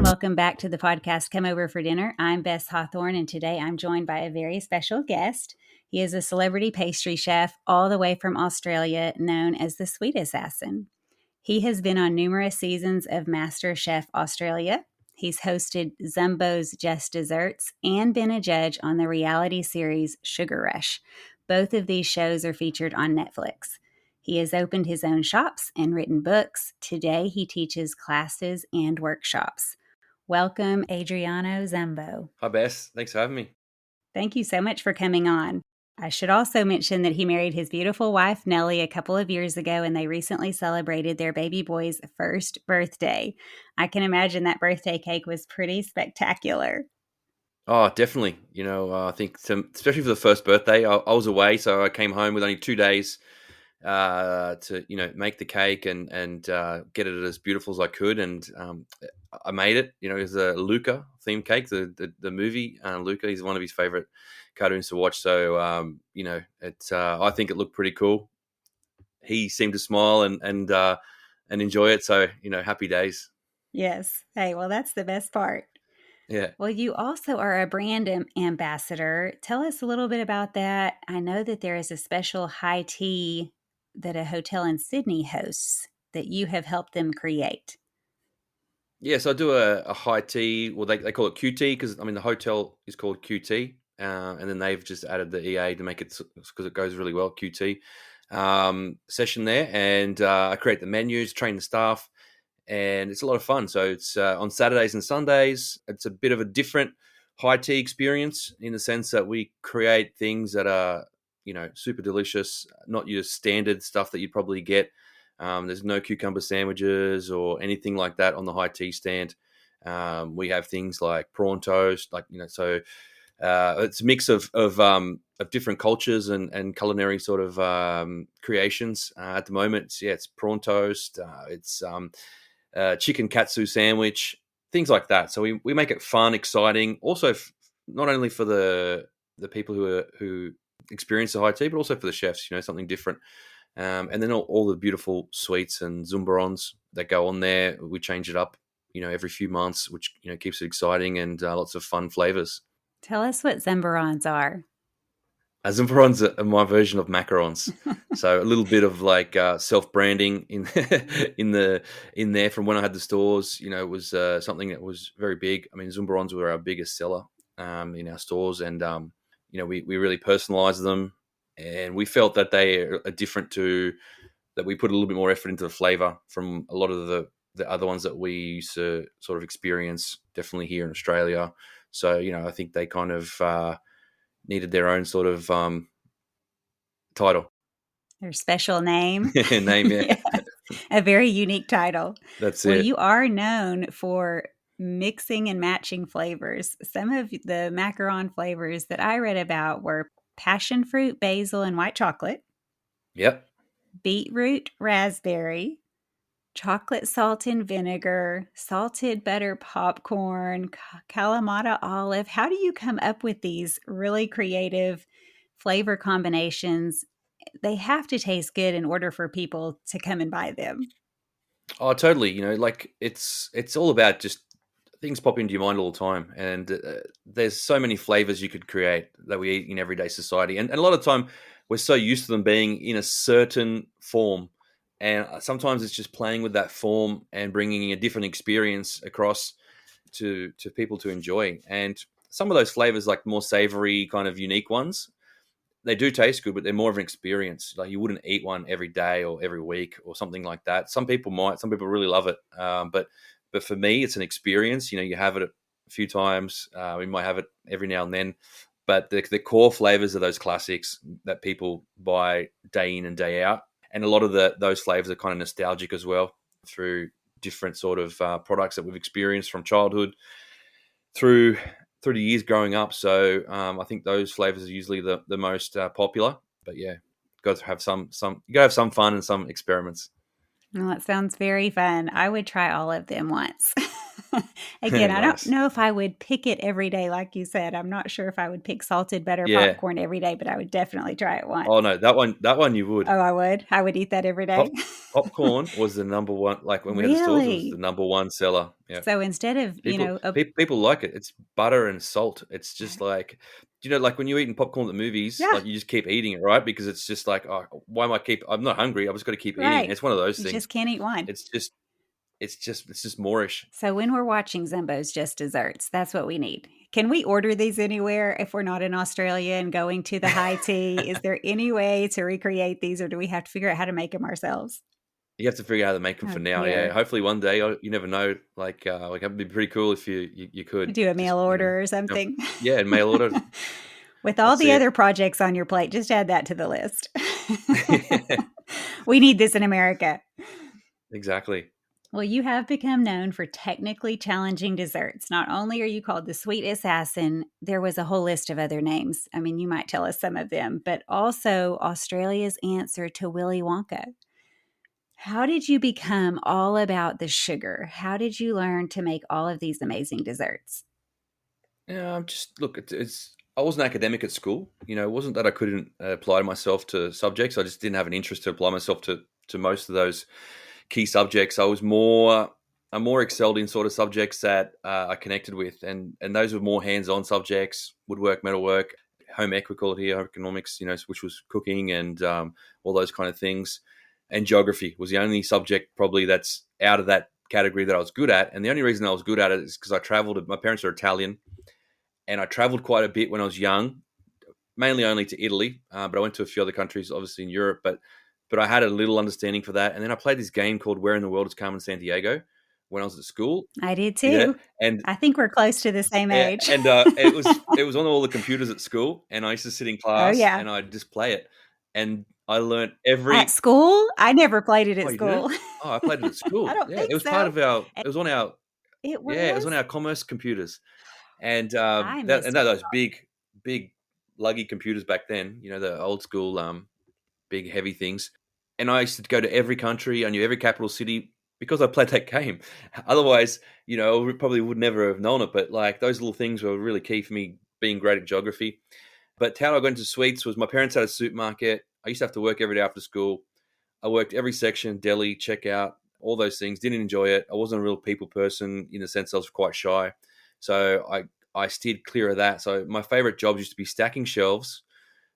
everyone. Welcome back to the podcast, Come Over for Dinner. I'm Bess Hawthorne, and today I'm joined by a very special guest. He is a celebrity pastry chef all the way from Australia, known as the Sweet Assassin. He has been on numerous seasons of MasterChef Australia. He's hosted Zumbo's Just Desserts and been a judge on the reality series Sugar Rush. Both of these shows are featured on Netflix. He has opened his own shops and written books. Today, he teaches classes and workshops. Welcome, Adriano Zumbo. Hi, Bess. Thanks for having me. Thank you so much for coming on. I should also mention that he married his beautiful wife, Nellie, a couple of years ago, and they recently celebrated their baby boy's first birthday. I can imagine that birthday cake was pretty spectacular. Oh, definitely. I think especially for the first birthday, I was away, so I came home with only 2 days to make the cake and get it as beautiful as I could, and I made it. It was a Luca themed cake, the movie. Luca, he's one of his favorite cartoons to watch, so I think it looked pretty cool. He seemed to smile and enjoy it, so happy days. Yes. Hey, well, that's the best part. Yeah. Well, you also are a brand ambassador. Tell us a little bit about that. I know that there is a special high tea that a hotel in Sydney hosts that you have helped them create. Yes, I do a high tea. Well, they call it QTea because the hotel is called QT, and then they've just added the EA to make it because it goes really well. QT session there, and I create the menus, train the staff, and it's a lot of fun. So it's on Saturdays and Sundays. It's a bit of a different high tea experience in the sense that we create things that are super delicious, not your standard stuff that you'd probably get. There's no cucumber sandwiches or anything like that on the high tea stand. We have things like prawn toast, so it's a mix of different cultures and culinary sort of creations. At the moment, it's prawn toast, it's chicken katsu sandwich, things like that. So we make it fun, exciting. Also, not only for the people who experience the high tea, but also for the chefs. Something different. And then all the beautiful sweets and Zumbarons that go on there. We change it up, every few months, which keeps it exciting and lots of fun flavors. Tell us what Zumbarons are. Zumbarons are my version of macarons, so a little bit of self-branding in in there from when I had the stores. It was something that was very big. Zumbarons were our biggest seller in our stores, and we really personalized them, and we felt that they are different that we put a little bit more effort into the flavor from a lot of the other ones that we used to sort of experience, definitely here in Australia. So I think they kind of needed their own sort of title. Their special name. Name, yeah. Yes, a very unique title. That's Well, it. you are known for mixing and matching flavors. Some of the macaron flavors that I read about were passion fruit, basil, and white chocolate. Yep. Beetroot, raspberry, chocolate salt and vinegar, salted butter popcorn, Kalamata olive. How do you come up with these really creative flavor combinations? They have to taste good in order for people to come and buy them. Oh, totally. It's all about just things pop into your mind all the time, and there's so many flavors you could create that we eat in everyday society, and a lot of time we're so used to them being in a certain form, and sometimes it's just playing with that form and bringing a different experience across to people to enjoy. And some of those flavors, like more savory kind of unique ones, they do taste good, but they're more of an experience. Like you wouldn't eat one every day or every week or something like that. Some people might. Some people really love it. But for me, it's an experience. You have it a few times. We might have it every now and then. But the core flavors are those classics that people buy day in and day out. And a lot of those flavors are kind of nostalgic as well through different sort of products that we've experienced from childhood through the years growing up. So I think those flavors are usually the most popular. But yeah, got to have some you got to have some fun and some experiments. Well, it sounds very fun. I would try all of them once. Again, I don't Nice. know if I would pick it every day, like you said. I'm not sure if I would pick salted butter Yeah. popcorn every day, but I would definitely try it once. Oh, no, that one you would. Oh, I would? I would eat that every day? Popcorn was the number one, like, when we had the stores, it was the Really? number one seller. Yeah. So instead of, People a people like it. It's butter and salt. It's just like, like when you're eating popcorn at the movies, yeah, like, you just keep eating it, right? Because it's just like, "Oh, why am I keep I'm not hungry. I've just gotta keep eating it." right. It's one of those You things. just can't eat one. It's just it's just Moorish. So when we're watching Zumbo's Just Desserts, that's what we need. Can we order these anywhere if we're not in Australia and going to the high tea? Is there any way to recreate these, or do we have to figure out how to make them ourselves? You have to figure out how to make them Oh, for now, yeah. dear. Hopefully one day, you never know, like, that'd be pretty cool if you could Do a just, mail order or jump. something. Yeah, and mail order. With all That's the it. other projects on your plate, just add that to the list. We need this in America. Exactly. Well, you have become known for technically challenging desserts. Not only are you called the Sweet Assassin, there was a whole list of other names. I mean, you might tell us some of them, but also Australia's answer to Willy Wonka. How did you become all about the sugar? How did you learn to make all of these amazing desserts? Yeah, just look, it's I wasn't academic at school. It wasn't that I couldn't apply myself to subjects. I just didn't have an interest to apply myself to most of those key subjects. I more excelled in sort of subjects that I connected with, and those were more hands-on subjects: woodwork, metalwork, home equality, economics. Which was cooking and all those kind of things. And geography was the only subject probably that's out of that category that I was good at. And the only reason I was good at it is because I traveled. My parents are Italian, and I traveled quite a bit when I was young, mainly only to Italy, but I went to a few other countries, obviously in Europe. But I had a little understanding for that, and then I played this game called Where in the World is Carmen Sandiego when I was at school. I did Yeah, too. and I think we're close to the same yeah, age. and it was on all the computers at school, and I used to sit in Oh, class yeah. and I'd just play it, and I learned At every. school? I never played it Oh, at you didn't? school. Oh, I played it at I school. don't Yeah, it think was part so. of our. And It was on our. it Yeah, it was on was? our commerce computers. And I that missed and that it. those big luggy computers back then, the old school big heavy things. And I used to go to every country. I knew every capital city because I played that game. Otherwise, I probably would never have known it. But like those little things were really key for me being great at geography. But how I got into sweets was my parents had a supermarket. I used to have to work every day after school. I worked every section, deli, checkout, all those things. Didn't enjoy it. I wasn't a real people person in the sense I was quite shy. So I steered clear of that. So my favorite jobs used to be stacking shelves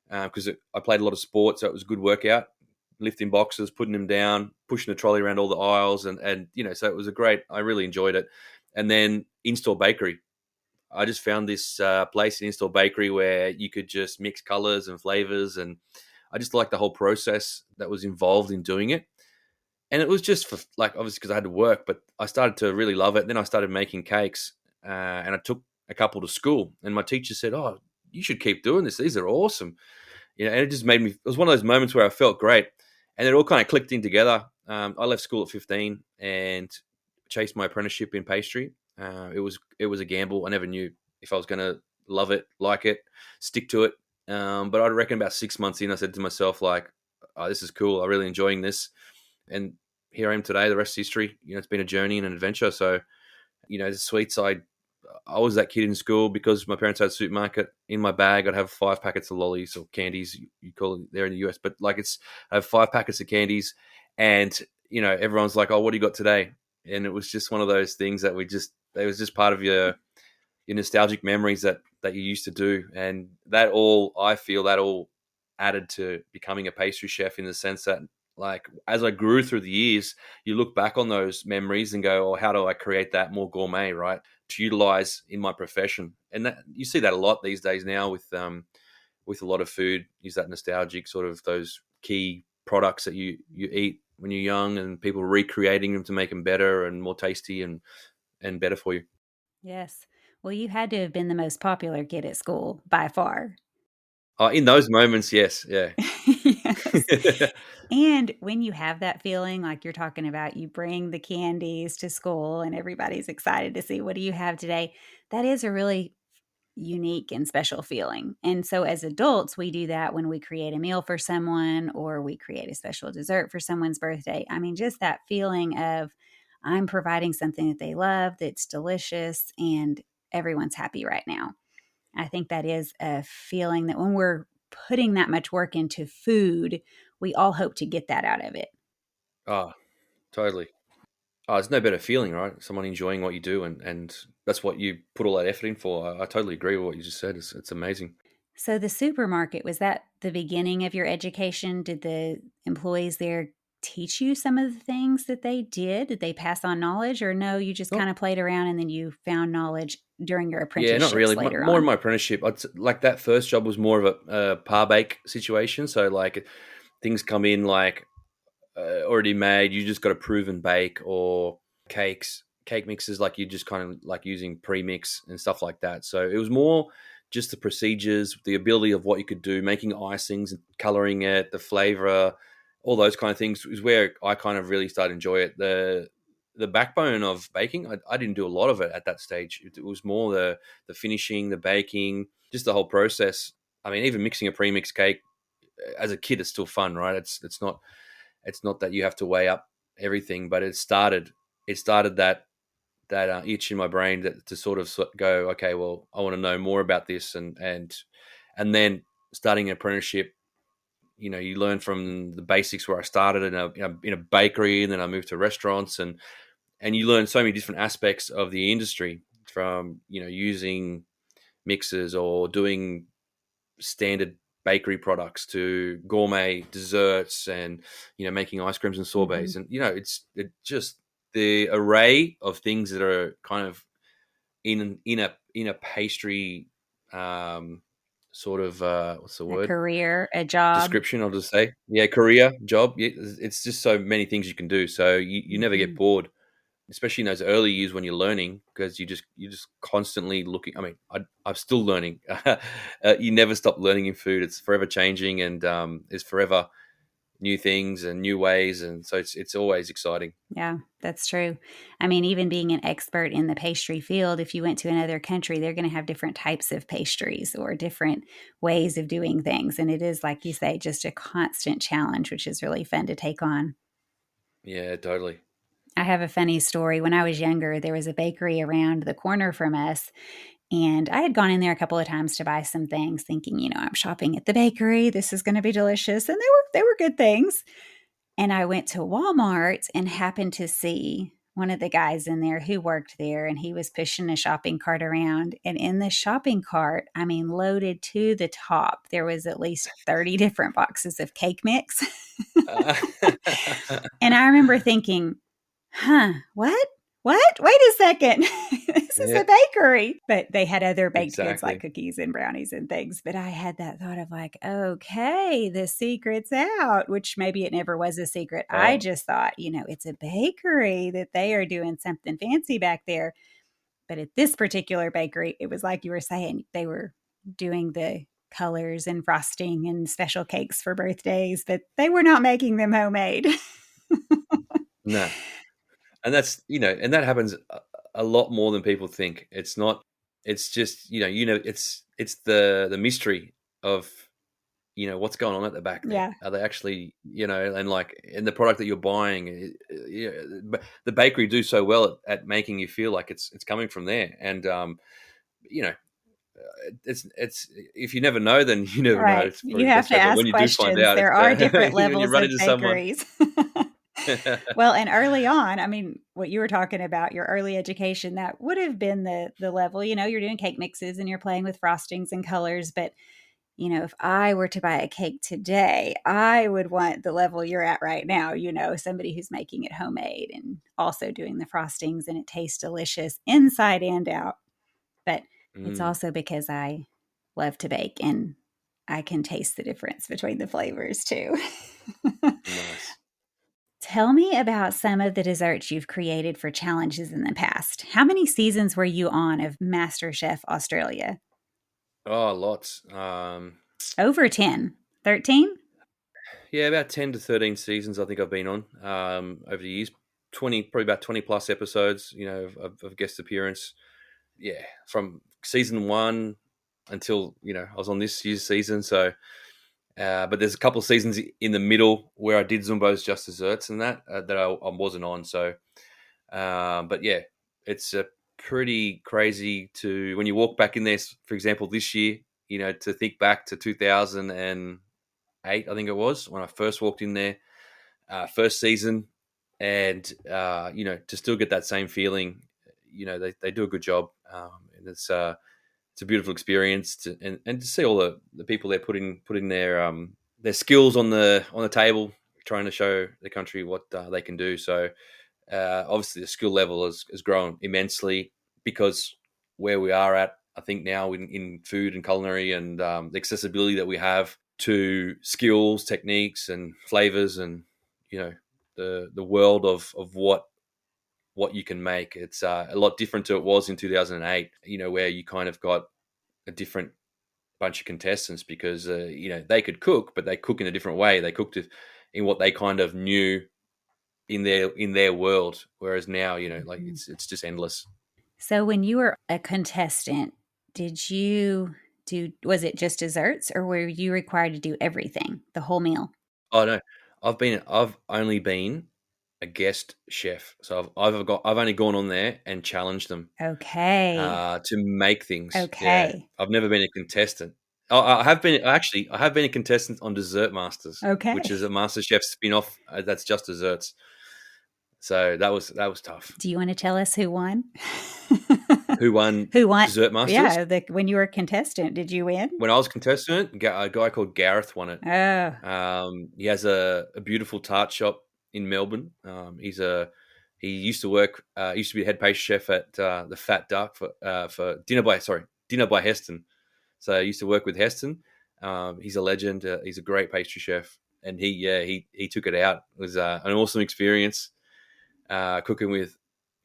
because I played a lot of sports, so it was a good workout. Lifting boxes, putting them down, pushing the trolley around all the aisles, and so it was a great. I really enjoyed it. And then in-store bakery. I just found this place in in-store bakery where you could just mix colors and flavors, and I just liked the whole process that was involved in doing it. And it was just for like obviously because I had to work, but I started to really love it. Then I started making cakes, and I took a couple to school, and my teacher said, "Oh, you should keep doing this. These are awesome." And it just made me. It was one of those moments where I felt great, and it all kind of clicked in together. I left school at 15 and chased my apprenticeship in pastry. It was a gamble. I never knew if I was going to love it, like it, stick to it. But I reckon about 6 months in, I said to myself, like, oh, this is cool. I'm really enjoying this. And here I am today. The rest is history. It's been a journey and an adventure. So, the sweets, I was that kid in school because my parents had a supermarket. In my bag, I'd have 5 packets of lollies or candies, you call it there in the US. But like I have 5 packets of candies, and everyone's like, "Oh, what do you got today?" And it was just one of those things that it was just part of your nostalgic memories that you used to do, and I feel that all added to becoming a pastry chef in the sense that, like, as I grew through the years, you look back on those memories and go, "Oh, how do I create that more gourmet, right, to utilize in my profession?" And that you see that a lot these days now with a lot of food. Use that nostalgic sort of those key products that you eat when you're young, and people recreating them to make them better and more tasty and better for you. Yes. Well, you had to have been the most popular kid at school by far. In those moments, yes, yeah. Yes. And when you have that feeling, like you're talking about, you bring the candies to school and everybody's excited to see what do you have today. That is a really unique and special feeling. And so as adults, we do that when we create a meal for someone or we create a special dessert for someone's birthday. I mean, just that feeling of I'm providing something that they love, that's delicious, and everyone's happy right now. I think that is a feeling that when we're putting that much work into food, we all hope to get that out of it. Oh, totally. Oh, there's no better feeling, right? Someone enjoying what you do, and that's what you put all that effort in for. I totally agree with what you just said. It's amazing. So, the supermarket, was that the beginning of your education? Did the employees there teach you some of the things that they did? Did they pass on knowledge, or no, you just Not, kind of played around and then you found knowledge during your yeah, not really. apprenticeships later More in on? my apprenticeship. Like that first job was more of a par bake situation. So like things come in like already made. You just got to prove and bake, or cake mixes. Like you just kind of like using premix and stuff like that. So it was more just the procedures, the ability of what you could do, making icings and coloring it, the flavor, all those kind of things is where I kind of really started to enjoy it. The backbone of baking, I didn't do a lot of it at that stage. It was more the finishing, the baking, just the whole process. I mean, even mixing a premix cake as a kid is still fun, right? It's not that you have to weigh up everything, but it started that itch in my brain to sort of go, okay, well, I want to know more about this, and then starting an apprenticeship. You learn from the basics where I started in a bakery, and then I moved to restaurants, and you learn so many different aspects of the industry, from using mixers or doing standard bakery products to gourmet desserts, and making ice creams and Hmm. sorbets, and it just the array of things that are kind of in a pastry, um sort of what's the A word, career, a job. description, I'll just say, yeah, career, job. Yeah, it's just so many things you can do, so you never get Hmm. bored, especially in those early years when you're learning, because you just constantly looking. I mean, I'm still learning. You never stop learning in food. It's forever changing, and there's forever new things and new ways, and so it's always exciting. Yeah, that's true. I mean, even being an expert in the pastry field, if you went to another country, they're going to have different types of pastries or different ways of doing things. And it is, like you say, just a constant challenge, which is really fun to take on. Yeah, totally. I have a funny story. When I was younger, there was a bakery around the corner from us, and I had gone in there a couple of times to buy some things, thinking, I'm shopping at the bakery. This is going to be delicious, and they were good things. And I went to Walmart and happened to see one of the guys in there who worked there, and he was pushing a shopping cart around. And in the shopping cart, I mean, loaded to the top, there was at least 30 different boxes of cake mix. Uh, And I remember thinking, huh, what? What? Wait a second. This is yeah, a bakery. But they had other baked goods like exactly. cookies and brownies and things. But I had that thought of like, okay, the secret's out, which maybe it never was a secret. I Oh, just thought, it's a bakery, that they are doing something fancy back there. But at this particular bakery, it was like you were saying, they were doing the colors and frosting and special cakes for birthdays, but they were not making them homemade. no. And and that happens a lot more than people think. It's not. It's just it's the mystery of what's going on at the back there. Yeah. Are they actually and like in the product that you're buying? Yeah, the bakery do so well at making you feel like it's coming from there, and you know it's if you never know, then you never know. Right. It's probably You the have best to way. But when ask you do find questions. out, There are different it's when you levels run of into someone. bakeries. Well, and early on, I mean, what you were talking about, your early education, that would have been the level. You're doing cake mixes and you're playing with frostings and colors. But, if I were to buy a cake today, I would want the level you're at right now, somebody who's making it homemade and also doing the frostings, and it tastes delicious inside and out. But it's Mm, also because I love to bake and I can taste the difference between the flavors too. nice. Tell me about some of the desserts you've created for challenges in the past. How many seasons were you on of MasterChef Australia? Oh, lots. Over 10, 13? Yeah, about 10 to 13 seasons. I think I've been on over the years. Probably about 20 plus episodes. Of guest appearance. Yeah, from season one until I was on this year's season. So, but there's a couple of seasons in the middle where I did Zumbo's Just Desserts and that I wasn't on. So, But yeah, it's a pretty crazy to when you walk back in there. For example, this year, to think back to 2008, I think it was when I first walked in there, first season, and to still get that same feeling. They do a good job, and it's a beautiful experience and to see all the people they're putting their skills on the table, trying to show the country what they can do. So obviously the skill level has grown immensely because where we are at, I think now in food and culinary and the accessibility that we have to skills, techniques, and flavors, and the world of what you can make. It's a lot different to it was in 2008. Where you kind of got a different bunch of contestants because they could cook, but they cook in a different way. They cooked it in what they kind of knew in their world, whereas now like it's just endless. So when you were a contestant, did you was it just desserts, or were you required to do everything, the whole meal? Oh no, I've only been a guest chef, so I've only gone on there and challenged them Okay. to make things. Yeah, Okay. I've never been a contestant. I have been a contestant on Dessert Masters, which is Okay. a MasterChef spin-off that's just desserts. So that was tough. Do you want to tell us who won? Who won Who won? Dessert Masters? Yeah, when you were a contestant, did you win? When I was a contestant, a guy called Gareth won it. Oh, He has a beautiful tart shop in Melbourne. He used to work. Used to be the head pastry chef at the Fat Duck for Dinner by Heston. So I used to work with Heston. He's a legend. He's a great pastry chef, and he took it out. It was an awesome experience cooking with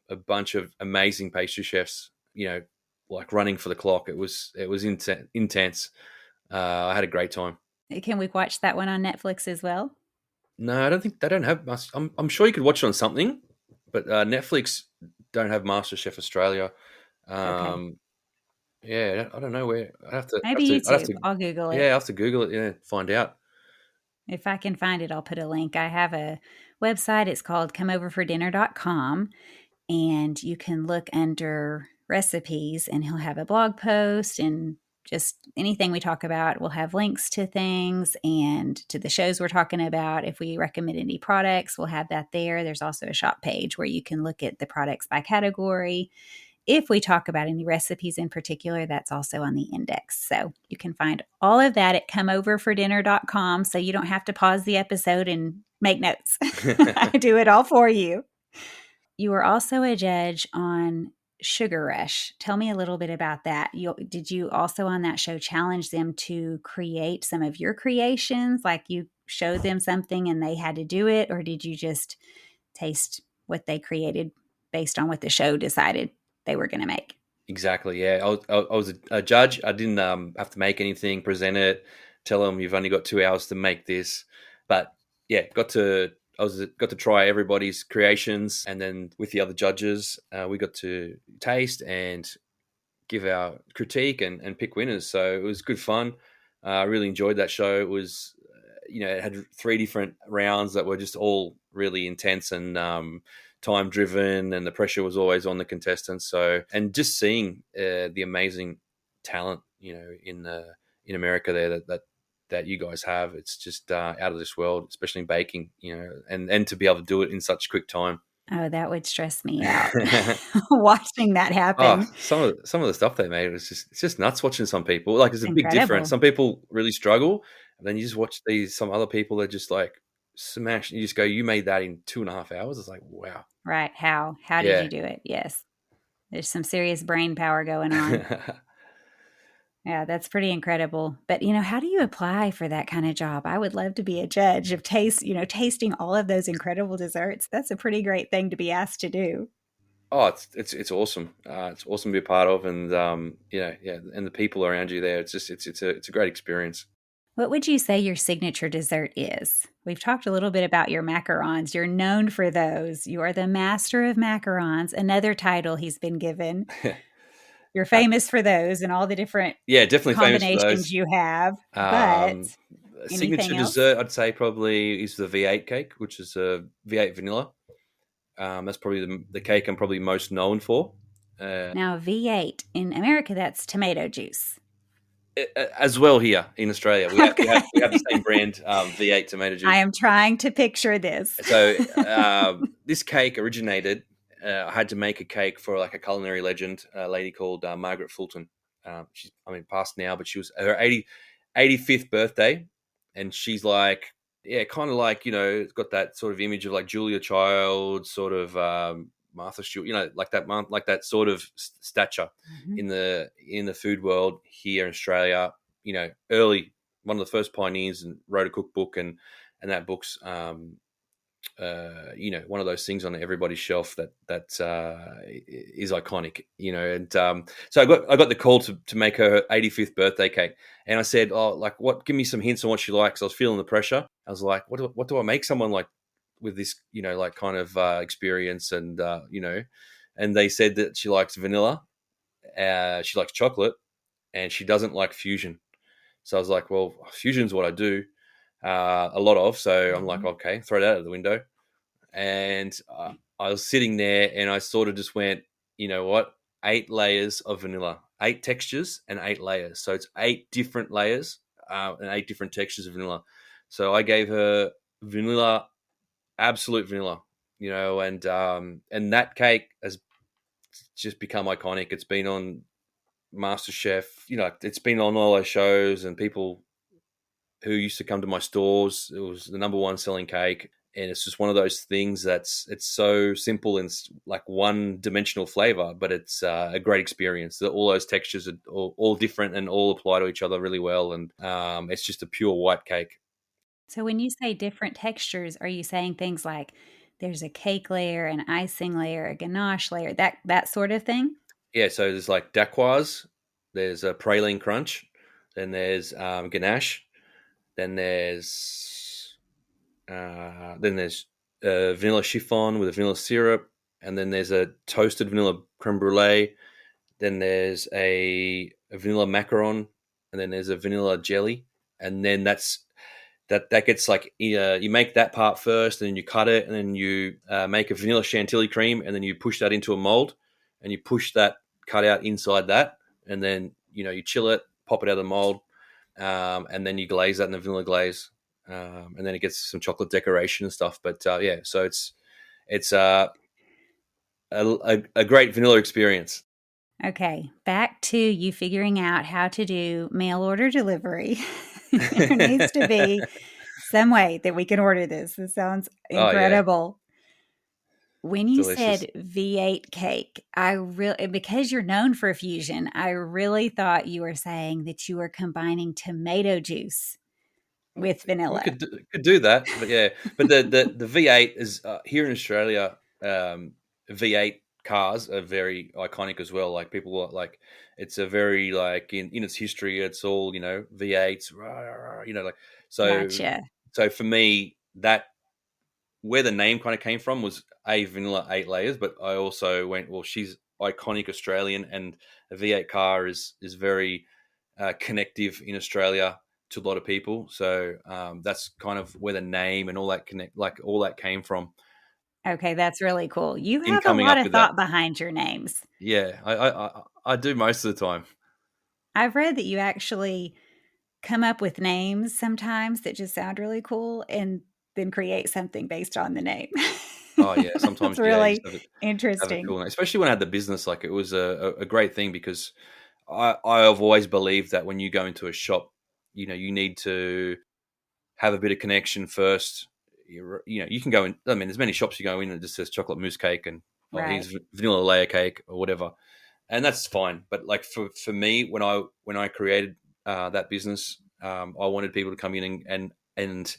a bunch of amazing pastry chefs. Like running for the clock. It was intense. I had a great time. can we watch that one on Netflix as well? No, I don't think they don't have. I'm sure you could watch it on something, but Netflix don't have MasterChef Australia. Okay. Yeah, I don't know where. Maybe I'd have YouTube. to. I'll Google Yeah, I it. have to Google it. Yeah, find out. If I can find it, I'll put a link. I have a website. It's called comeoverfordinner.com, and you can look under recipes, and he'll have a blog post, and just anything we talk about, we'll have links to things and to the shows we're talking about. If we recommend any products, we'll have that there. There's also a shop page where you can look at the products by category. If we talk about any recipes in particular, that's also on the index. So you can find all of that at comeoverfordinner.com, so you don't have to pause the episode and make notes. I do it all for you. You were also a judge on Sugar Rush. Tell me a little bit about that. Did you also on that show challenge them to create some of your creations? Like you showed them something and they had to do it, or did you just taste what they created based on what the show decided they were going to make? Exactly. Yeah, I was a judge. I didn't have to make anything, present it, tell them you've only got 2 hours to make this. But yeah, got to try everybody's creations, and then with the other judges, we got to taste and give our critique and pick winners. So it was good fun. I really enjoyed that show. It was, it had 3 different rounds that were just all really intense and time driven, and the pressure was always on the contestants. So, and just seeing the amazing talent, in America there that you guys have, it's just out of this world, especially in baking, and to be able to do it in such quick time. Oh, that would stress me out watching that Oh, happen. some of the stuff they made was it's just nuts watching some people. Like it's It's a big difference. incredible. Some people really struggle, and then you just watch some other people that just like smash. You just go, you made that in 2.5 hours. It's like wow. Right. How did you Yeah. do it? Yes. There's some serious brain power going on. Yeah, that's pretty incredible. But, how do you apply for that kind of job? I would love to be a judge of tasting all of those incredible desserts. That's a pretty great thing to be asked to do. Oh, it's awesome. It's awesome to be a part of, and yeah, and the people around you there. It's a great experience. What would you say your signature dessert is? We've talked a little bit about your macarons. You're known for those. You are the master of macarons, another title he's been given. You're Uh, famous for those and all the different yeah, definitely famous for combinations those. you have. But Um, anything Signature else? dessert, I'd say probably is the V8 cake, which is a V8 vanilla. That's probably the cake I'm probably most known for. Now, V8 in America, that's tomato juice. As well here in Australia, Okay. we have the same brand, V8 tomato I juice. am trying to picture this. So this cake originated. I had to make a cake for like a culinary legend, a lady called Margaret Fulton. She's, I mean, passed now, but she was her 85th birthday, and she's like, yeah, kind of like, it's got that sort of image of like Julia Child, sort of Martha Stewart, like that sort of stature Mhm. in the food world here in Australia. Early, one of the first pioneers, and wrote a cookbook, and that book's one of those things on everybody's shelf that is iconic. And so I got the call to make her 85th birthday cake, and I said, "Oh, like what? Give me some hints on what she likes." I was feeling the pressure. I was like, "What do I make someone like with this, like kind of experience?" And they said that she likes vanilla, she likes chocolate, and she doesn't like fusion. So I was like, "Well, fusion's what I do a lot of." So I'm like, Mhm. "Okay, throw that out of the window." And I was sitting there, and I sort of just went, you know what? 8 layers of vanilla, 8 textures, and 8 layers. So it's 8 different layers and 8 different textures of vanilla. So I gave her vanilla, absolute vanilla, and that cake has just become iconic. It's been on MasterChef, it's been on all those shows, and people who used to come to my stores, it was the number one selling cake. And it's just one of those things it's so simple and like one dimensional flavor, but it's a great experience. All those textures are all different and all apply to each other really well. And it's just a pure white cake. So when you say different textures, are you saying things like there's a cake layer, an icing layer, a ganache layer, that sort of thing? Yeah, so there's like dacquoise, there's a praline crunch, then there's ganache, then there's vanilla chiffon with a vanilla syrup, and then there's a toasted vanilla creme brulee. Then there's a vanilla macaron, and then there's a vanilla jelly, and then that gets like you make that part first, and then you cut it, and then you make a vanilla chantilly cream, and then you push that into a mold, and you push that cut out inside that, and then you chill it, pop it out of the mold, and then you glaze that in the vanilla glaze, and then it gets some chocolate decoration and stuff. But yeah, so it's a great vanilla experience. Okay, back to you figuring out how to do mail order delivery. There needs to be some way that we can order this. This sounds Oh yeah, incredible. When you delicious. said V8 cake, I really, because you're known for fusion, I really thought you were saying that you were combining tomato juice with We vanilla. could do that, but yeah, but the V8 is here in Australia. V8 cars are very iconic as well. Like people like it's a very like in its history, it's all V8s, rah, rah, rah, like so. Gotcha. So for me, that where the name kind of came from was a vanilla 8 layers, but I also went, well, she's iconic Australian, and a V8 car is very connective in Australia to a lot of people. So that's kind of where the name and all that all that came from Okay, that's really cool. You in have a coming lot up of with that. thought behind your names. Yeah, I do most of the time. I've read that you actually come up with names sometimes that just sound really cool and then create something based on the name. Oh yeah, That's sometimes yeah, you just really have a interesting. cool name, especially when I had the business. Like it was a great thing because I have always believed that when you go into a shop, you need to have a bit of connection first. You can go in. I mean, there's many shops you go in and it just says chocolate mousse cake and oh, Right. here's vanilla layer cake or whatever, and that's fine. But like for me, when I created that business, I wanted people to come in and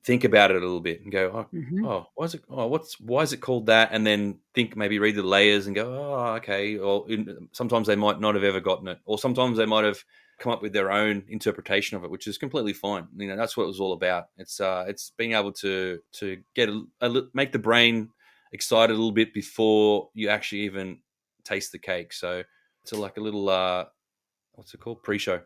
think about it a little bit and go, Mhm. why is it? Oh, why is it called that? And then think maybe read the layers and go, oh, okay. Or sometimes they might not have ever gotten it, or sometimes they might have come up with their own interpretation of it, which is completely fine. That's what it was all about. It's being able to get make the brain excited a little bit before you actually even taste the cake. So it's like a little what's it called, pre-show.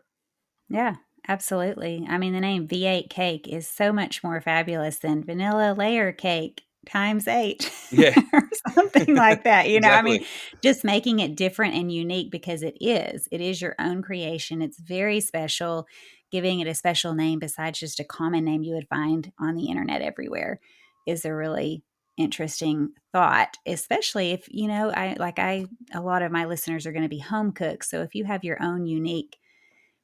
Yeah, absolutely. I mean, the name V8 cake is so much more fabulous than vanilla layer cake. times 8 Yeah, or something like that, I mean, exactly. just making it different and unique because it is your own creation. It's very special. Giving it a special name besides just a common name you would find on the internet everywhere is a really interesting thought, especially if, a lot of my listeners are going to be home cooks. So if you have your own unique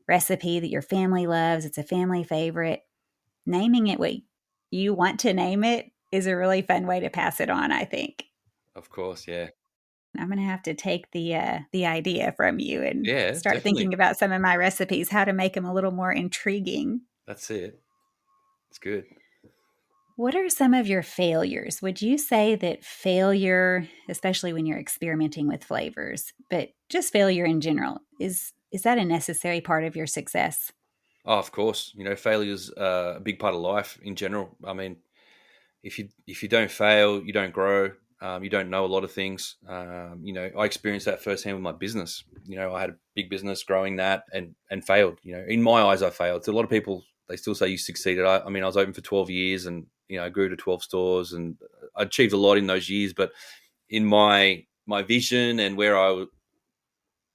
recipe that your family loves, it's a family favorite, naming it what you want to name it is a really fun way to pass it on, I think. Of course, yeah. I'm gonna have to take the idea from you and Yeah, start definitely. thinking about some of my recipes, how to make them a little more intriguing. That's it. It's good. What are some of your failures? Would you say that failure, especially when you're experimenting with flavors, but just failure in general, is that a necessary part of your success? Oh, of course. Failure's a big part of life in general. I mean, if you don't fail, you don't grow. You don't know a lot of things. I experienced that firsthand with my business. I had a big business growing that and failed. In my eyes, I failed. So a lot of people, they still say you succeeded. I mean, I was open for 12 years and I grew to 12 stores and I achieved a lot in those years. But in my vision and where I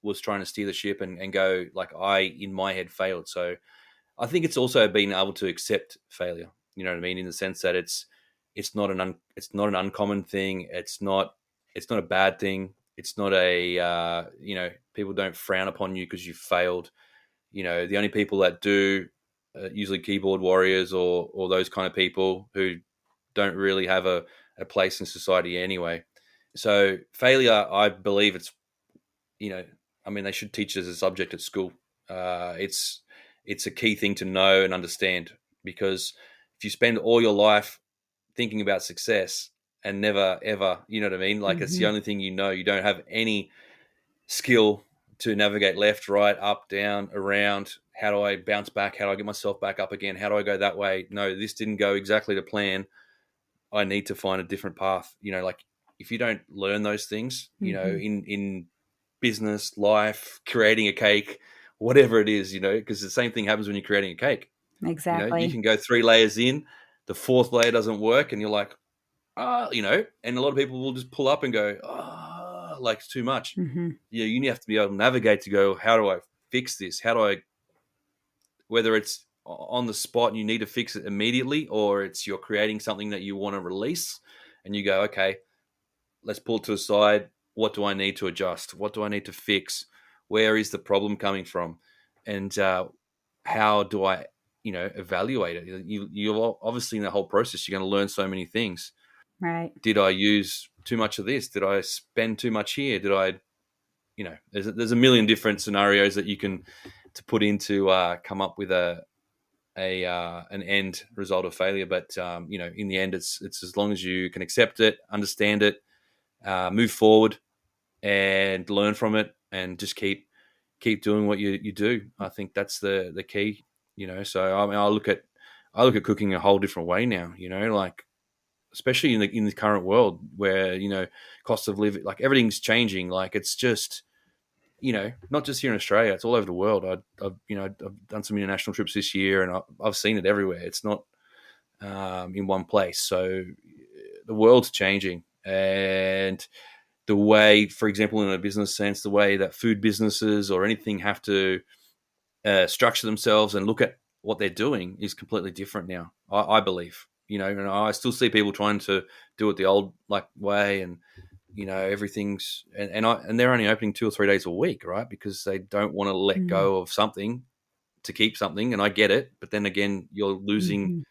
was trying to steer the ship and go, like, I in my head failed. So I think it's also being able to accept failure. You know what I mean, in the sense that it's not an uncommon thing. It's not a bad thing. It's not a people don't frown upon you because you failed. The only people that do usually keyboard warriors or those kind of people who don't really have a place in society anyway. So failure, I believe you know, I mean, they should teach it as a subject at school. It's a key thing to know and understand because if you spend all your life thinking about success and never ever, you know what I mean? Like it's the Mhm. only thing you don't have any skill to navigate left, right, up, down, around. How do I bounce back? How do I get myself back up again? How do I go that way? No, this didn't go exactly to plan. I need to find a different path. Like if you don't learn those things, Mhm. in business, life, creating a cake, whatever it is, because the same thing happens when you're creating a cake. You Exactly. can go 3 layers in, the fourth layer doesn't work, and you're like, and a lot of people will just pull up and go, like it's too much. Mhm. You have to be able to navigate to go, how do I fix this? How do I, whether it's on the spot and you need to fix it immediately, or it's you're creating something that you want to release, and you go, okay, let's pull it to the side. What do I need to adjust? What do I need to fix? Where is the problem coming from? And how do I, evaluate it? You're obviously in the whole process, you're going to learn so many things. Right. Did I use too much of this? Did I spend too much here? Did I, there's a million different scenarios that you can to put into come up with an end result of failure. But in the end, it's as long as you can accept it, understand it, move forward, and learn from it, and just keep doing what you do. I think that's the key. So I mean, I look at cooking a whole different way now. Like especially in the current world where cost of living, like everything's changing. Like it's just not just here in Australia, it's all over the world. I've done some international trips this year, and I've seen it everywhere. It's not in one place. So the world's changing, and the way, for example, in a business sense, the way that food businesses or anything have to structure themselves and look at what they're doing is completely different now. I believe, and I still see people trying to do it the old like way, and everything's and they're only opening 2 or 3 days a week, right? Because they don't want to let Mhm. go of something to keep something, and I get it. But then again, you're losing Mhm.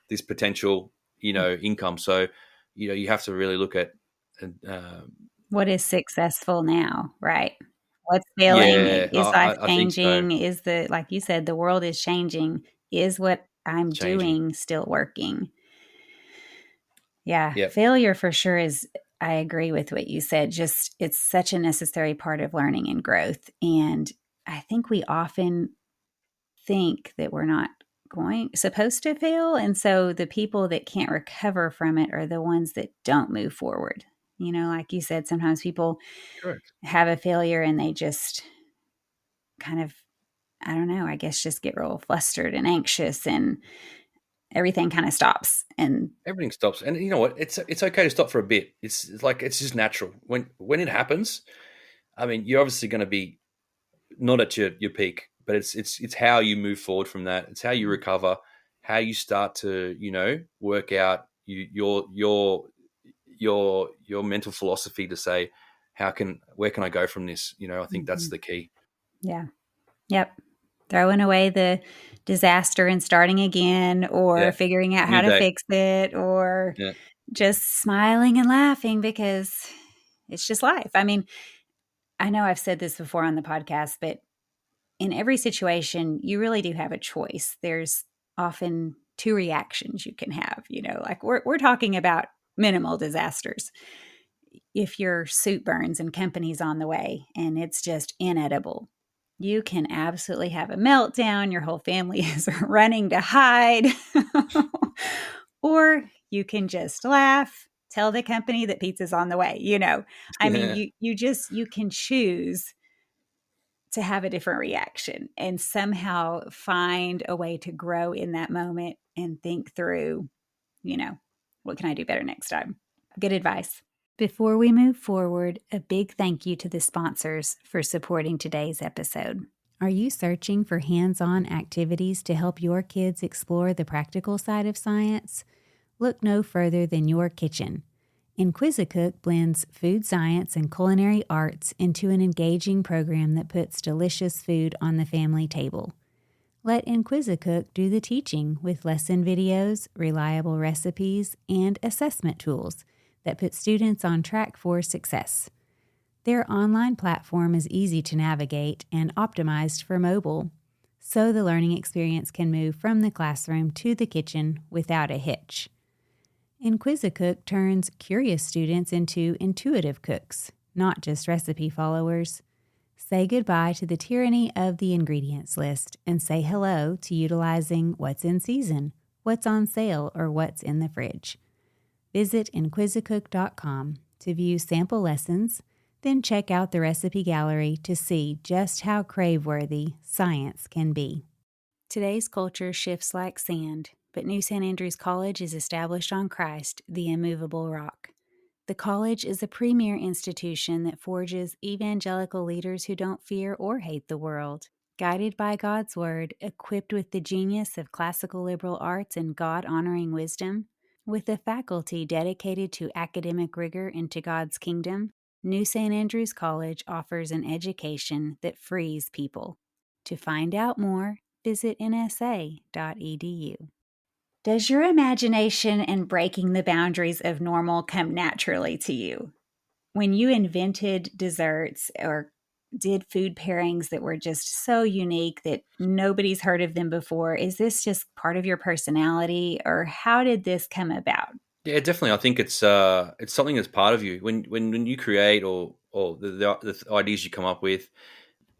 this potential, income. So, you have to really look at, uh, What is successful now, right? What's failing? yeah, Is life I think so. changing? Is the like you said, the world is changing. Is what It's I'm changing. doing still working? Yeah, Yep. failure for sure is I agree with what you said. Just it's such a necessary part of learning and growth. And I think we often think that we're not going supposed to fail. And so the people that can't recover from it are the ones that don't move forward. Like you said, sometimes people Correct. have a failure and they just kind of, I don't know, I guess just get real flustered and anxious everything kind of stops. And Everything stops, and you know what? It's okay to stop for a bit. It's like it's just natural when it happens. I mean, you're obviously going to be not at your peak, but it's how you move forward from that. It's how you recover, how you start to work out your mental philosophy to say where can I go from this. I think that's Mhm. the key. Yeah. Yep. Throwing away the disaster and starting again, or Yeah, figuring out how new to day. fix it, or Yeah, just smiling and laughing because it's just life. I mean, I know I've said this before on the podcast, but in every situation, you really do have a choice. There's often two reactions you can have, like we're talking about minimal disasters. If your soup burns and company's on the way and it's just inedible, you can absolutely have a meltdown. Your whole family is running to hide. Or you can just laugh, tell the company that pizza's on the way. I mean, yeah, you can choose to have a different reaction and somehow find a way to grow in that moment and think through, you know, what can I do better next time? Good advice. Before we move forward, a big thank you to the sponsors for supporting today's episode. Are you searching for hands on activities to help your kids explore the practical side of science? Look no further than your kitchen. Inquisicook blends food science and culinary arts into an engaging program that puts delicious food on the family table. Let Inquisicook do the teaching with lesson videos, reliable recipes, and assessment tools that put students on track for success. Their online platform is easy to navigate and optimized for mobile, so the learning experience can move from the classroom to the kitchen without a hitch. Inquisicook turns curious students into intuitive cooks, not just recipe followers. Say goodbye to the tyranny of the ingredients list and say hello to utilizing what's in season, what's on sale, or what's in the fridge. Visit inquisicook.com to view sample lessons, then check out the recipe gallery to see just how crave-worthy science can be. Today's culture shifts like sand, but New St. Andrews College is established on Christ, the immovable rock. The college is a premier institution that forges evangelical leaders who don't fear or hate the world. Guided by God's Word, equipped with the genius of classical liberal arts and God-honoring wisdom, with a faculty dedicated to academic rigor and to God's kingdom, New St. Andrews College offers an education that frees people. To find out more, visit nsa.edu. Does your imagination and breaking the boundaries of normal come naturally to you? When you invented desserts or did food pairings that were just so unique that nobody's heard of them before, is this just part of your personality, or how did this come about? yeah. Definitely, I think it's something that's part of you when you create or the ideas you come up with.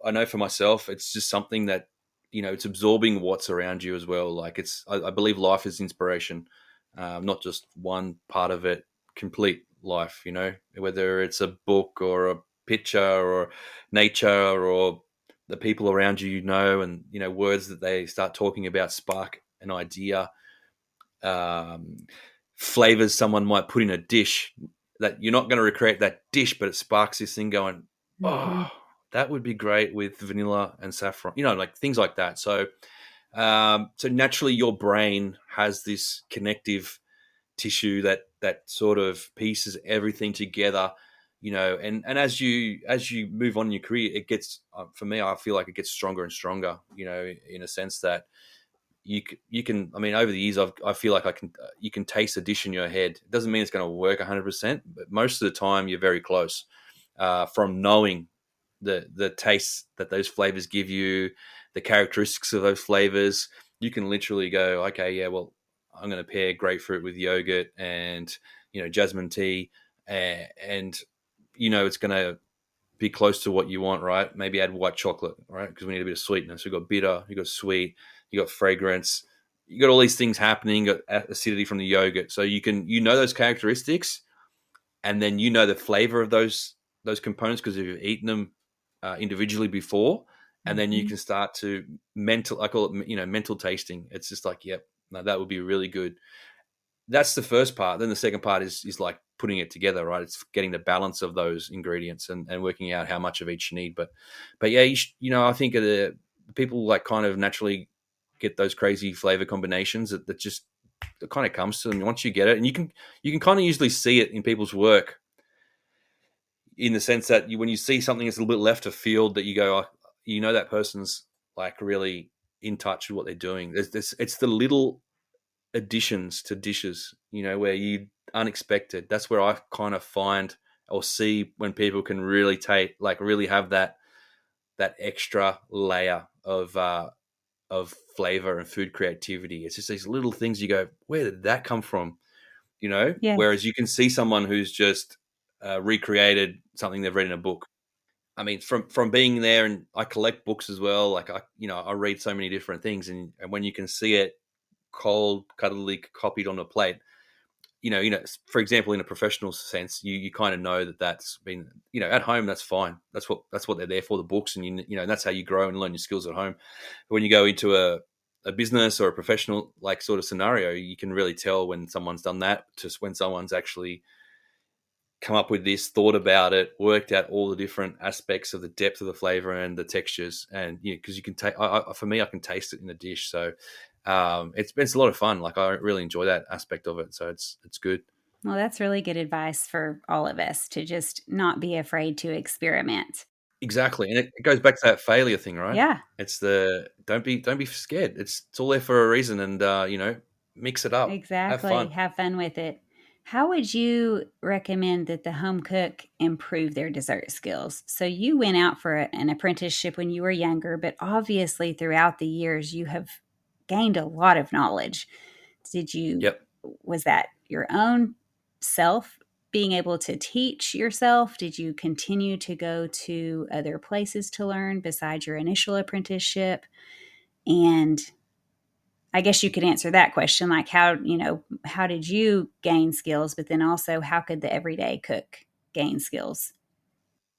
I know for myself, it's just something that it's absorbing what's around you as well. Like I believe life is inspiration, not just one part of it. Complete life, whether it's a book or a picture or nature or the people around you, and words that they start talking about spark an idea. Um, Flavors someone might put in a dish that you're not going to recreate that dish, but it sparks this thing going, Mm-hmm. oh, that would be great with vanilla and saffron, like things like that. So naturally, your brain has this connective tissue that sort of pieces everything together, and as you move on in your career, it gets for me, I feel like it gets stronger and stronger, in a sense that you can I mean over the years I feel like I can you can taste a dish in your head. It doesn't mean it's going to work 100%, but most of the time you're very close, from knowing the taste that those flavors give you, the characteristics of those flavors. You can literally go, okay, yeah, well, I'm going to pair grapefruit with yogurt and jasmine tea, and it's going to be close to what you want, right? Maybe add white chocolate, right? Because we need a bit of sweetness. We've got bitter, you've got sweet, you got fragrance, you got all these things happening, you got acidity from the yogurt. So you know those characteristics, and then the flavor of those components because you've eaten them individually before, and then you Mm-hmm. can start to mental. I call it mental tasting. It's just like, yep, no, that would be really good. That's the first part. Then the second part is like putting it together, right? It's getting the balance of those ingredients and working out how much of each you need. But yeah, I think the people like kind of naturally get those crazy flavor combinations that just it kind of comes to them once you get it, and you can kind of usually see it in people's work in the sense that when you see something that's a little bit left of field, that you go, oh, that person's like really in touch with what they're doing. It's the little additions to dishes, where you unexpected. That's where I kind of find or see when people can really really have that extra layer of flavor and food creativity. It's just these little things you go, where did that come from? Whereas Yes. you can see someone who's just recreated something they've read in a book. I mean, from being there, and I collect books as well. Like I read so many different things, and when you can see it cold, cuddly copied on a plate, for example, in a professional sense, you kind of know that's been, at home, that's fine. That's what they're there for, the books, and and that's how you grow and learn your skills at home. But when you go into a business or a professional like sort of scenario, you can really tell when someone's done that, just when someone's actually come up with this, thought about it, worked out all the different aspects of the depth of the flavor and the textures, and because you can take. For me, I can taste it in the dish, so it's a lot of fun. Like I really enjoy that aspect of it, so it's good. Well, that's really good advice for all of us to just not be afraid to experiment. Exactly, and it goes back to that failure thing, right? Yeah, It's the don't be scared. It's all there for a reason, and mix it up, have exactly. fun. Have fun with it. How would you recommend that the home cook improve their dessert skills? So, you went out for an apprenticeship when you were younger, but obviously, throughout the years, you have gained a lot of knowledge. Did you, Yep. was that your own self being able to teach yourself? Did you continue to go to other places to learn besides your initial apprenticeship? And I guess you could answer that question, like how did you gain skills, but then also how could the everyday cook gain skills?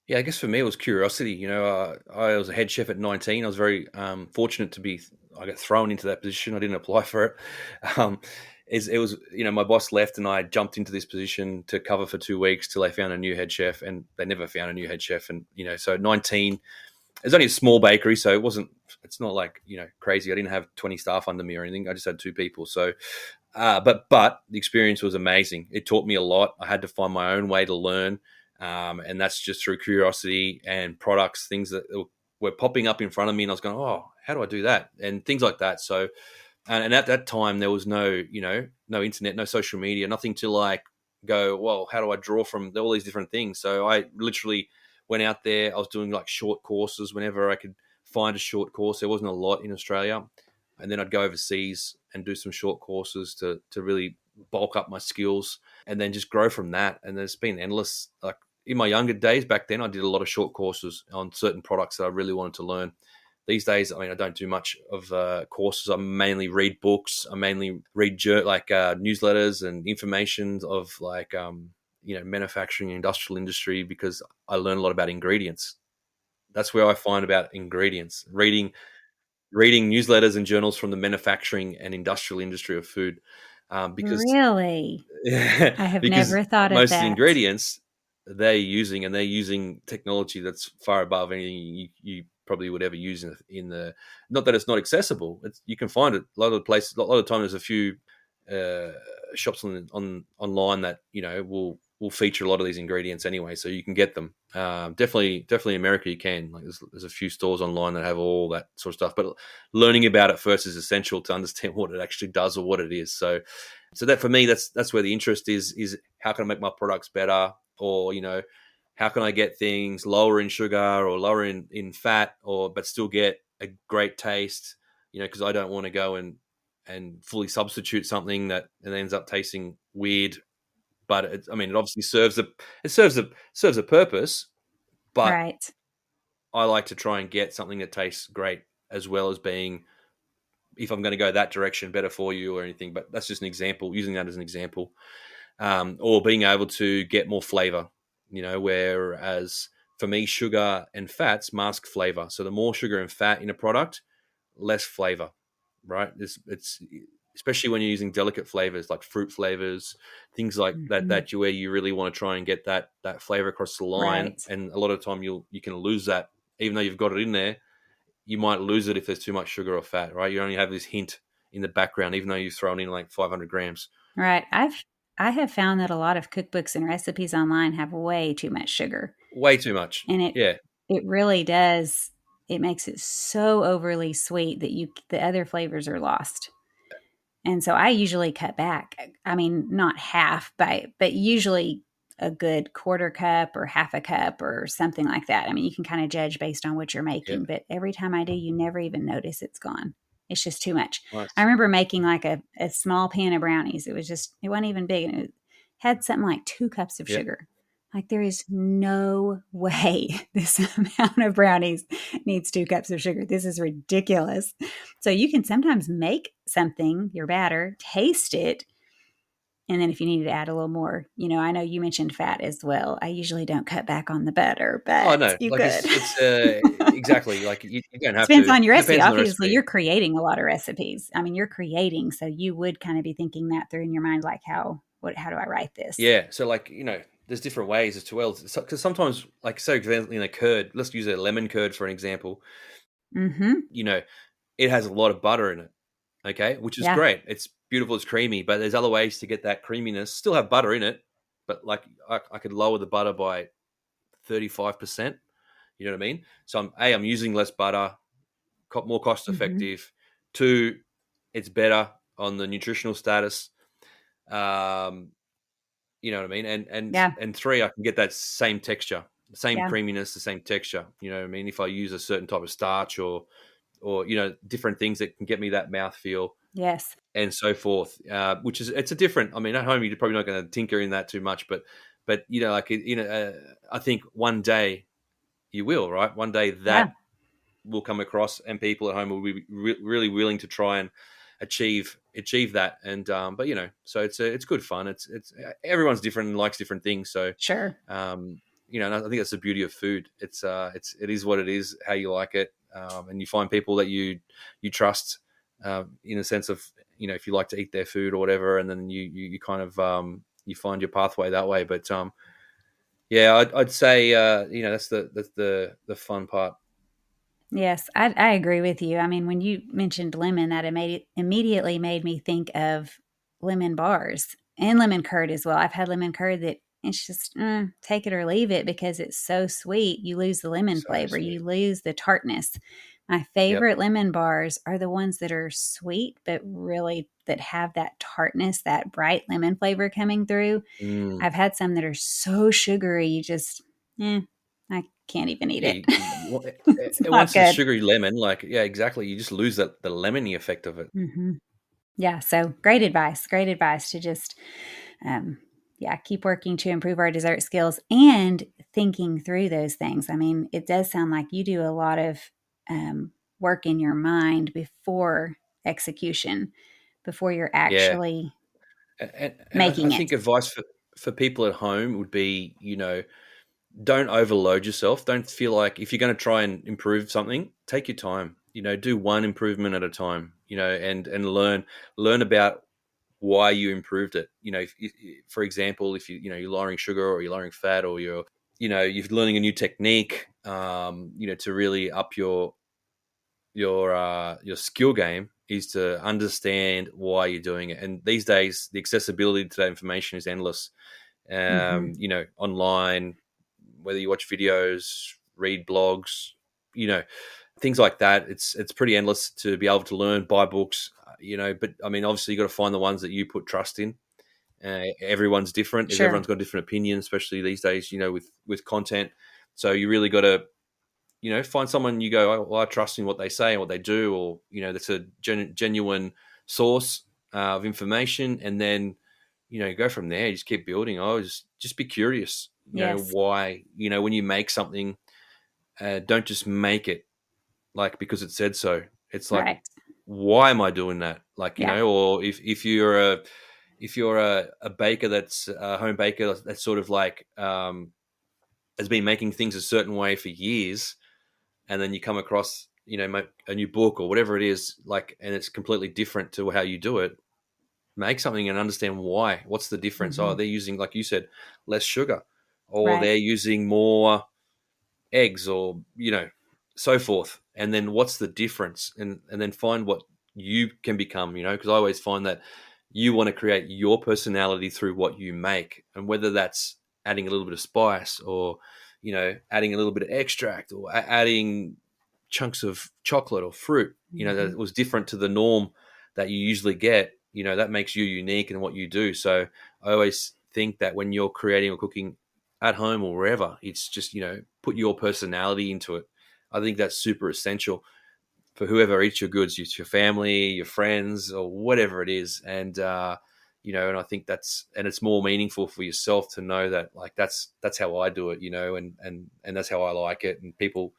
Yeah, I guess for me it was curiosity. I was a head chef at 19. I was very fortunate to be. I got thrown into that position. I didn't apply for it. Um, it was my boss left, and I jumped into this position to cover for 2 weeks till they found a new head chef, and they never found a new head chef. And so at 19, it was only a small bakery, so it wasn't. It's not like crazy. I didn't have 20 staff under me or anything. I just had 2 people. So, but the experience was amazing. It taught me a lot. I had to find my own way to learn. And that's just through curiosity and products, things that were popping up in front of me, and I was going, "Oh, how do I do that?" and things like that. So, and at that time, there was no internet, no social media, nothing to like go, "Well, how do I draw from all these different things?" So I literally went out there. I was doing like short courses whenever I could find a short course. There wasn't a lot in Australia, and then I'd go overseas and do some short courses to really bulk up my skills, and then just grow from that. And there's been endless. Like in my younger days back then, I did a lot of short courses on certain products that I really wanted to learn. These days, I mean, I don't do much of courses. I mainly read books. I mainly read newsletters and information of manufacturing and industrial industry, because I learn a lot about ingredients. That's where I find about ingredients. Reading newsletters and journals from the manufacturing and industrial industry of food, because Really? yeah, I have because never thought of most of the that. ingredients they're using technology that's far above anything you probably would ever use in the. Not that it's not accessible. You can find it a lot of places. A lot of the time, there's a few uh, shops on online that will feature a lot of these ingredients anyway, so you can get them. Definitely, America you can. Like there's a few stores online that have all that sort of stuff, but learning about it first is essential to understand what it actually does or what it is. So that for me, that's where the interest is how can I make my products better, or how can I get things lower in sugar or lower in fat, or but still get a great taste, because I don't want to go and fully substitute something that and ends up tasting weird. But I mean, it obviously serves a purpose. But Right. I like to try and get something that tastes great, as well as being, if I'm going to go that direction, better for you or anything. But that's just an example, using that as an example, or being able to get more flavor. Whereas for me, sugar and fats mask flavor. So the more sugar and fat in a product, less flavor, right? It's especially when you're using delicate flavors like fruit flavors, things like that. Hmm. That you where you really want to try and get that flavor across the line, Right. and a lot of the time you can lose that, even though you've got it in there. You might lose it if there's too much sugar or fat, right? You only have this hint in the background, even though you've thrown in like 500 grams. Right. I have found that a lot of cookbooks and recipes online have way too much sugar, Way too much. and Yeah, it really does. It makes it so overly sweet that the other flavors are lost. And so I usually cut back. I mean, not half, but usually a good quarter cup or half a cup or something like that. I mean, you can kind of judge based on what you're yeah, making, but every time I do, you never even notice it's gone. It's just too much. I nice. remember making like a small pan of brownies. It wasn't even big, and it had something like 2 cups of Yeah. sugar. Like, there is no way this amount of brownies needs 2 cups of sugar. This is ridiculous. So you can sometimes make something, your batter, taste it, and then if you need to add a little more, I know you mentioned fat as well. I usually don't cut back on the butter, Oh but no, you like could. it's exactly like you don't have Depends to. on your It recipe. depends on the Obviously, recipe. you're creating a lot of recipes. I mean, you're creating, so you would kind of be thinking that through in your mind, like how do I write this? Yeah, so like there's different ways as to well, because sometimes like so in a curd. Let's use a lemon curd for an example. Mm-hmm. You know, it has a lot of butter in it. Okay, which is Yeah. great. It's beautiful. It's creamy, but there's other ways to get that creaminess. Still have butter in it, but like I could lower the butter by 35%. You know what I mean? So I'm using less butter, more cost Mm-hmm. effective. Two, it's better on the nutritional status. Um, you know what I mean? Yeah. And three, I can get that same texture, the same Yeah. creaminess, the same texture. You know what I mean? If I use a certain type of starch or different things that can get me that mouth feel Yes. and so forth. Which is it's a different. I mean, at home you're probably not going to tinker in that too much, but I think one day you will, right? One day Yeah. that will come across, and people at home will be really willing to try and achieve that. And but so it's good fun. It's everyone's different and likes different things. So Sure. um, and I think that's the beauty of food. It is what it is, how you like it, and you find people that you trust, in a sense of if you like to eat their food or whatever, and then you kind of you find your pathway that way. But yeah, I'd say that's the fun part. Yes, I agree with you. I mean, when you mentioned lemon, that immediately made me think of lemon bars and lemon curd as well. I've had lemon curd that it's just take it or leave it because it's so sweet. You lose the lemon So flavor, sweet. you lose the tartness. My Yep. favorite lemon bars are the ones that are sweet, but really that have that tartness, that bright lemon flavor coming through. Mm. I've had some that are so sugary, you just, I can't even eat Yeah, it. It's not once it's good. sugary lemon, like yeah, exactly. You just lose that the lemony effect of it. Mhm. Yeah, so great advice. Great advice to just, um, yeah, keep working to improve our dessert skills and thinking through those things. I mean, it does sound like you do a lot of work in your mind before execution, before you're Yeah, actually and I making it. think advice for people at home would be, don't overload yourself. Don't feel like if you're going to try and improve something, take your time. Do one improvement at a time. And learn about why you improved it. For example, if you're lowering sugar or you're lowering fat or you're learning a new technique, to really up your skill game is to understand why you're doing it. And these days, the accessibility to that information is endless. Hmm. Online, whether you watch videos, read blogs, you know, things like that. It's pretty endless to be able to learn, buy books, But I mean, obviously, you got to find the ones that you put trust in. Everyone's different. Sure. Everyone's got different opinions, especially these days. With content, so you really got to find someone you go, oh, well, I trust in what they say and what they do, or that's a genuine source of information, and then go from there. Just keep building. Oh, just be curious. Yes. Why? When you make something, don't just make it like because it said so. It's like, Right. why am I doing that? Like Yeah. or if you're a baker that's a home baker that's sort of like has been making things a certain way for years, and then you come across a new book or whatever it is, like, and it's completely different to how you do it. make something and understand why. What's the difference? Oh, Mm-hmm. they're using, like you said, less sugar, or Right. they're using more eggs, or so forth. And then what's the difference? And then find what you can become. Because I always find that you want to create your personality through what you make, and whether that's adding a little bit of spice, or adding a little bit of extract, or adding chunks of chocolate or fruit, Mm-hmm. that was different to the norm that you usually get, that makes you unique in what you do. So I always think that when you're creating or cooking at home or wherever, it's just, put your personality into it. I think that's super essential for whoever eats your goods, your family, your friends, or whatever it is. And I think it's more meaningful for yourself to know that, like, that's how I do it, and that's how I like it. And people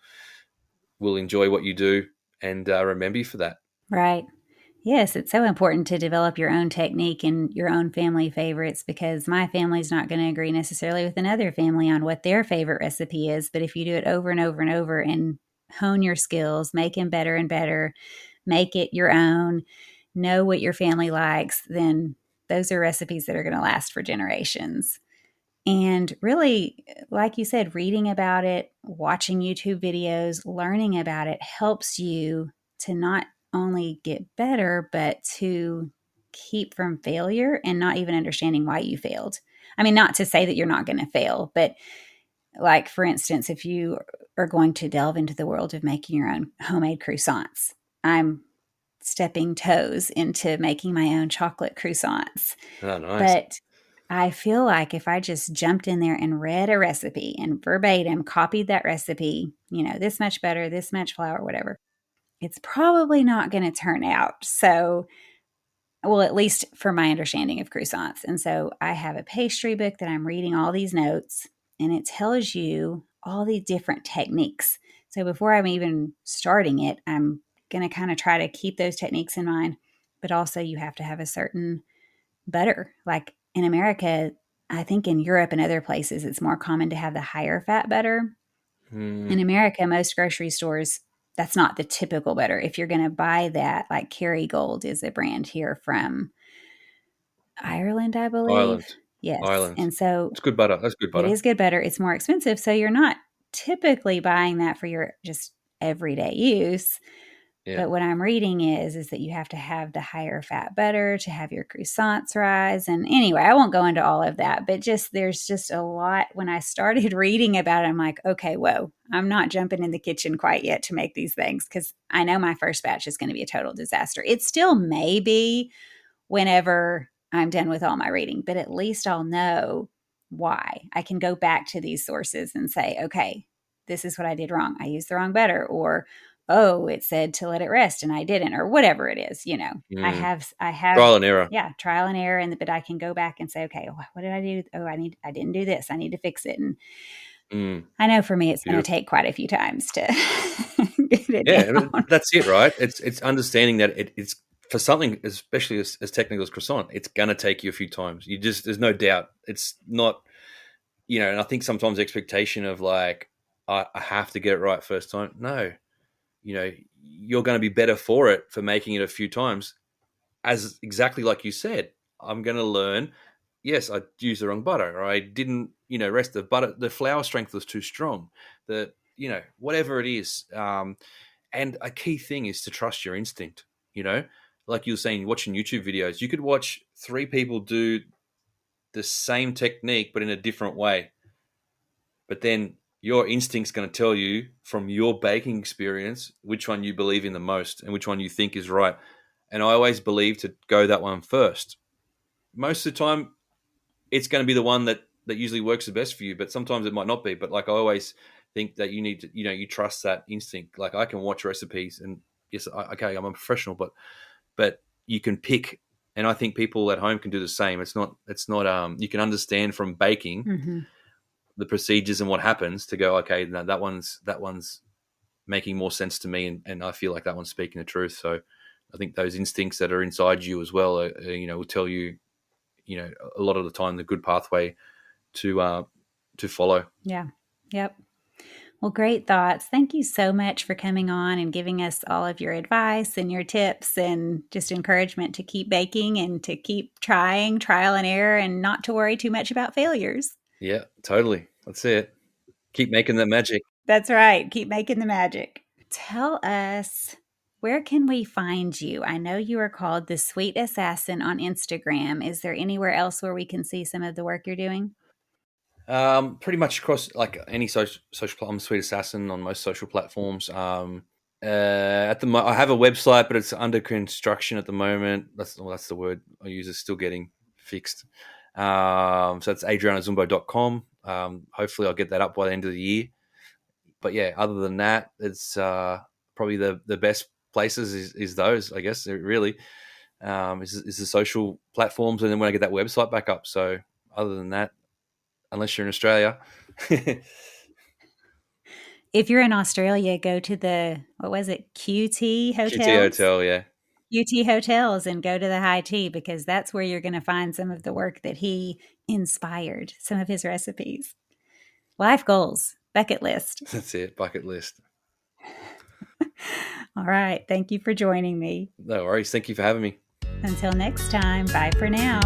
will enjoy what you do, and remember you for that. Right. Yes, it's so important to develop your own technique and your own family favorites, because my family's not going to agree necessarily with another family on what their favorite recipe is. But if you do it over and over and over and hone your skills, make them better and better, make it your own, know what your family likes, then those are recipes that are going to last for generations. And really, like you said, reading about it, watching YouTube videos, learning about it helps you to not only get better, but to keep from failure and not even understanding why you failed. I mean, not to say that you're not going to fail, but like, for instance, if you are going to delve into the world of making your own homemade croissants, I'm stepping toes into making my own chocolate croissants. Oh, nice. But I feel like if I just jumped in there and read a recipe and verbatim copied that recipe, this much butter, this much flour, whatever, it's probably not going to turn out. So, well, at least for my understanding of croissants. And so I have a pastry book that I'm reading all these notes, and it tells you all these different techniques. So before I'm even starting it, I'm going to kind of try to keep those techniques in mind. But also, you have to have a certain butter. Like in America, I think in Europe and other places, it's more common to have the higher fat butter. In Mm, America, most grocery stores, that's not the typical butter. If you're going to buy that, like Kerrygold is a brand here from Ireland, I believe. Ireland. Yes. Ireland. And so It's good butter. That's good it butter. is good butter. It's more expensive. So you're not typically buying that for your just everyday use. Yeah. But what I'm reading is that you have to have the higher fat butter to have your croissants rise. And anyway, I won't go into all of that, but just there's just a lot. When I started reading about it, I'm like, okay, whoa, I'm not jumping in the kitchen quite yet to make these things, because I know my first batch is going to be a total disaster. It still may be whenever I'm done with all my reading, but at least I'll know why. I can go back to these sources and say, okay, this is what I did wrong. I used the wrong butter, or oh, it said to let it rest and I didn't, or whatever it is. Mm. I have, Trial and error. yeah, trial and error, but I can go back and say, okay, what did I do? Oh, I didn't do this. I need to fix it. And Mm. I know for me, it's going to Beautiful. take quite a few times to get it Yeah, and down. that's it, right? It's understanding that it's for something, especially as technical as croissant, it's gonna take you a few times. There's no doubt. It's not, and I think sometimes expectation of, like, I have to get it right first time. No, you're going to be better for it, for making it a few times. As exactly like you said, I'm going to learn. Yes, I used the wrong butter, or I didn't, rest the butter. The flour strength was too strong. Whatever it is. And a key thing is to trust your instinct. Like you were saying, watching YouTube videos, you could watch three people do the same technique but in a different way. But then your instinct's going to tell you from your baking experience which one you believe in the most and which one you think is right. And I always believe to go that one first. Most of the time, it's going to be the one that usually works the best for you, but sometimes it might not be. But, like, I always think that you need to, you trust that instinct. Like, I can watch recipes, and yes, okay, I'm a professional, but you can pick. And I think people at home can do the same. It's not you can understand from baking Hmm. the procedures and what happens to go, okay, no, that one's making more sense to me, and I feel like that one's speaking the truth. So I think those instincts that are inside you as well, will tell you, a lot of the time, the good pathway to follow. Yeah. Yep. Well, great thoughts. Thank you so much for coming on and giving us all of your advice and your tips and just encouragement to keep baking and to keep trying, trial and error, and not to worry too much about failures. Yeah, totally. That's it. Keep making that magic. That's right. Keep making the magic. Tell us, where can we find you? I know you are called the Sweet Assassin on Instagram. Is there anywhere else where we can see some of the work you're doing? Pretty much across like any social. I'm Sweet Assassin on most social platforms. At the I have a website, but it's under construction at the moment. That's the word I use. Is still getting fixed. So it's adrianozumbo.com. Hopefully, I'll get that up by the end of the year. But yeah, other than that, it's probably the best places is those. I guess really is the social platforms, and then when I get that website back up. So other than that, unless you're in Australia. If you're in Australia, go to the, what was it, QT QTea hotels? Hotel, yeah. QT hotels and go to the high tea because that's where you're going to find some of the work that he inspired, some of his recipes. Life goals, bucket list. That's it, bucket list. All right. Thank you for joining me. No worries. Thank you for having me. Until next time, bye for now.